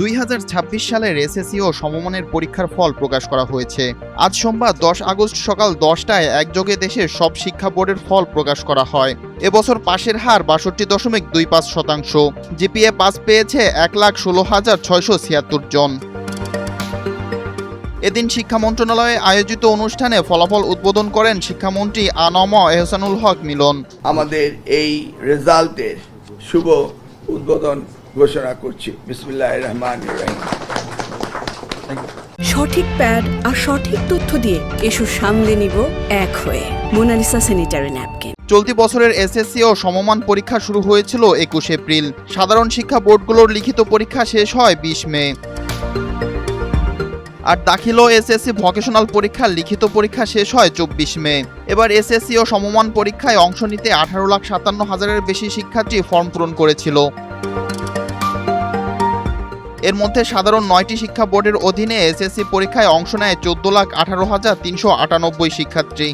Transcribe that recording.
2026 সালের এসএসসি ও সমমানের পরীক্ষার ফল প্রকাশ করা হয়েছে। আজ সোমবার 10 আগস্ট সকাল 10টায় একযোগে দেশের সব শিক্ষা বোর্ডের ফল প্রকাশ করা হয়। এবছর পাশের হার ৬২.25%। জিপিএ পাস পেয়েছে 1,16,676 জন। এদিন শিক্ষা মন্ত্রণালয়ে আয়োজিত অনুষ্ঠানে ফলাফল উদ্বোধন করেন শিক্ষামন্ত্রী আ.ন.ম এহসানুল হক মিলন। আমাদের এই রেজাল্টের শুভ উদ্বোধন ঘোষণা করছি। বিসমিল্লাহির রহমানির রহিম। সঠিক প্যাড আর সঠিক তথ্য দিয়ে এসো সামলে নিব এক হয়ে। Monalisa sanitary napkin. চলতি বছরের এসএসসি ও সমমান পরীক্ষা শুরু হয়েছিল 21 এপ্রিল। সাধারণ শিক্ষা বোর্ডগুলোর লিখিত পরীক্ষা শেষ হয় 20 মে। আর দাখিল ও এসএসসি ভোকেশনাল পরীক্ষার লিখিত পরীক্ষা শেষ হয় 24 মে। এবার এসএসসি ও সমমান পরীক্ষায় অংশ নিতে 18,57,000-এর বেশি শিক্ষার্থী ফর্ম পূরণ করেছিল। এর মধ্যে সাধারণ 9টি শিক্ষা বোর্ডের অধীনে এসএসসি পরীক্ষায় অংশ নেয় 14,18,398 শিক্ষার্থী।